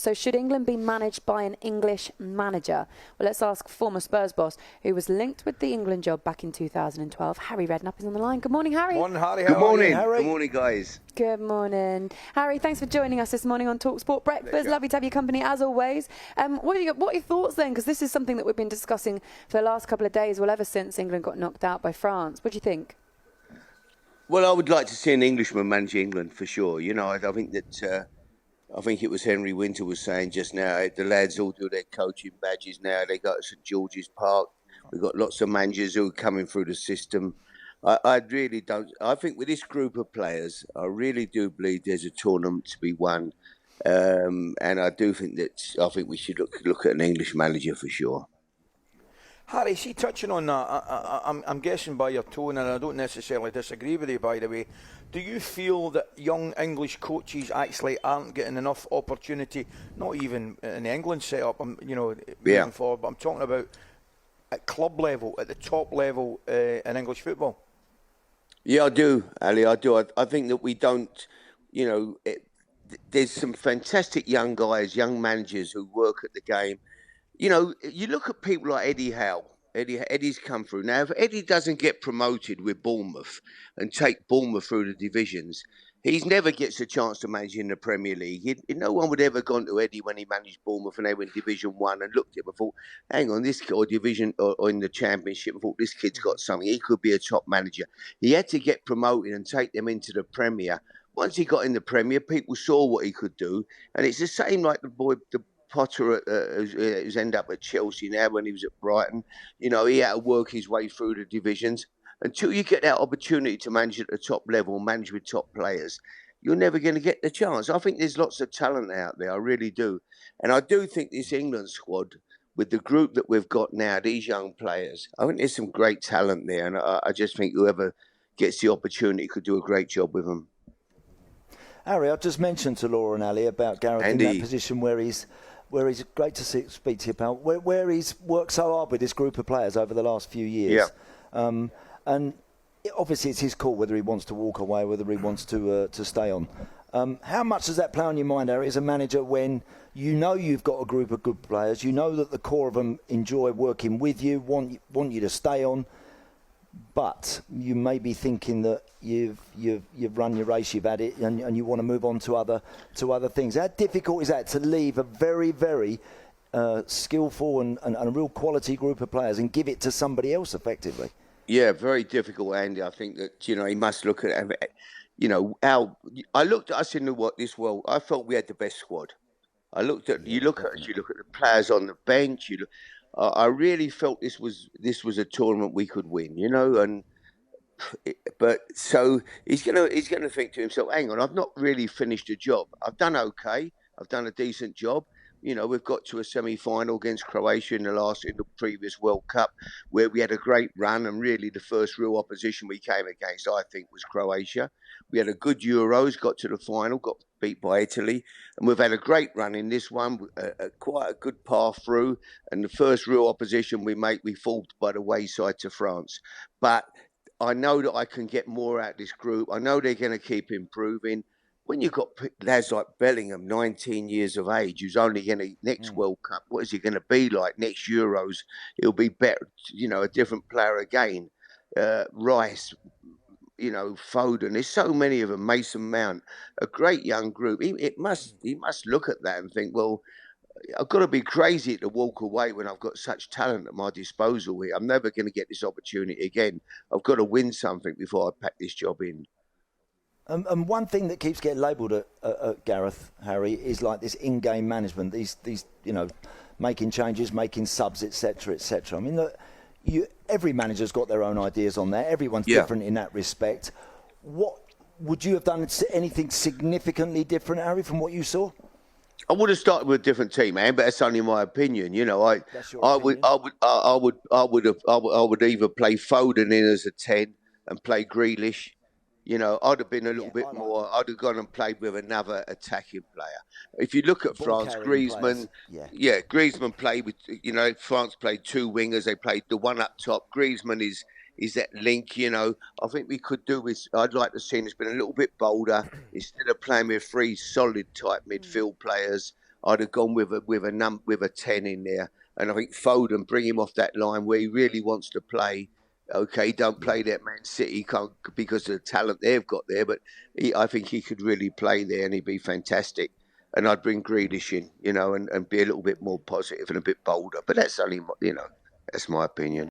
So should England be managed by an English manager? Well, let's ask former Spurs boss, who was linked with the England job back in 2012. Harry Redknapp is on the line. Good morning, Harry. Morning, Harry. Good morning. Harry? Good morning, guys. Good morning. Harry, thanks for joining us this morning on talkSPORT Breakfast. Lovely to have your company, as always. What are your thoughts then? Because this is something that we've been discussing for the last couple of days, well, ever since England got knocked out by France. What do you think? Well, I would like to see an Englishman manage England for sure. You know, I think that I think it was Henry Winter was saying just now, the lads all do their coaching badges now. They go to St George's Park. We've got lots of managers who are coming through the system. I really don't. I think with this group of players, I really do believe there's a tournament to be won, and I do think that we should look at an English manager for sure. Harry, see, touching on that, I'm guessing by your tone, and I don't necessarily disagree with you, by the way, do you feel that young English coaches actually aren't getting enough opportunity, not even in the England setup, moving forward, but I'm talking about at club level, at the top level in English football? Yeah, I do, Ali, I do. I think that we don't, there's some fantastic young guys, young managers who work at the game. You know, you look at people like Eddie Howe. Eddie's come through. Now, if Eddie doesn't get promoted with Bournemouth and take Bournemouth through the divisions, he never gets a chance to manage in the Premier League. No one would ever gone to Eddie when he managed Bournemouth and they were in Division 1 and looked at him and thought, hang on, this kid, or in the Championship, and thought, this kid's got something. He could be a top manager. He had to get promoted and take them into the Premier. Once he got in the Premier, people saw what he could do. And it's the same like the Potter, who's ended up at Chelsea now when he was at Brighton. You know, he had to work his way through the divisions. Until you get that opportunity to manage at the top level, manage with top players, you're never going to get the chance. I think there's lots of talent out there, I really do. And I do think this England squad, with the group that we've got now, these young players, I think there's some great talent there. And I just think whoever gets the opportunity could do a great job with them. Harry, I just mentioned to Laura and Ali about Gareth in that position where he's great to speak to you about, where he's worked so hard with this group of players over the last few years. Yeah. And obviously it's his call whether he wants to walk away, whether he wants to stay on. How much does that play on your mind, Harry, as a manager, when you know you've got a group of good players, you know that the core of them enjoy working with you, want you to stay on, but you may be thinking that you've run your race, you've had it, and you want to move on to other things. How difficult is that, to leave a very, very skillful and a real quality group of players and give it to somebody else effectively? Yeah, very difficult, Andy. I think that, he must look at it. I said, what, I felt we had the best squad. You look at the players on the bench, I really felt this was a tournament we could win, but so he's gonna think to himself, hang on, I've not really finished a job. I've done okay. I've done a decent job. We've got to a semi-final against Croatia in the previous World Cup, where we had a great run, and really the first real opposition we came against, I think, was Croatia. We had a good Euros, got to the final, got beat by Italy, and we've had a great run in this one, quite a good path through, and the first real opposition we fought by the wayside to France. But I know that I can get more out of this group. I know they're going to keep improving. When you've got lads like Bellingham, 19 years of age, who's only going to, next World Cup, what is he going to be like? Next Euros, he'll be better, a different player again. Rice, Foden, there's so many of them, Mason Mount, a great young group. He must look at that and think, well, I've got to be crazy to walk away when I've got such talent at my disposal here. I'm never going to get this opportunity again. I've got to win something before I pack this job in. And one thing that keeps getting labelled at Gareth, Harry, is like this in-game management. These making changes, making subs, etc., etc. I mean, every manager's got their own ideas on that. Everyone's different in that respect. What would you have done? Anything significantly different, Harry, from what you saw? I would have started with a different team, man, but that's only my opinion. I would either play Foden in as a 10 and play Grealish. I'd have been a little bit more. I'd have gone and played with another attacking player. If you look at France, Griezmann, Griezmann played with. France played two wingers. They played the one up top. Griezmann is that link. I think we could do with. I'd like to see it's been a little bit bolder instead of playing with three solid type midfield players. I'd have gone with a 10 in there. And I think Foden, bring him off that line where he really wants to play. Okay, don't play that Man City because of the talent they've got there, but I think he could really play there and he'd be fantastic. And I'd bring Grealish in, and be a little bit more positive and a bit bolder. But that's only, that's my opinion.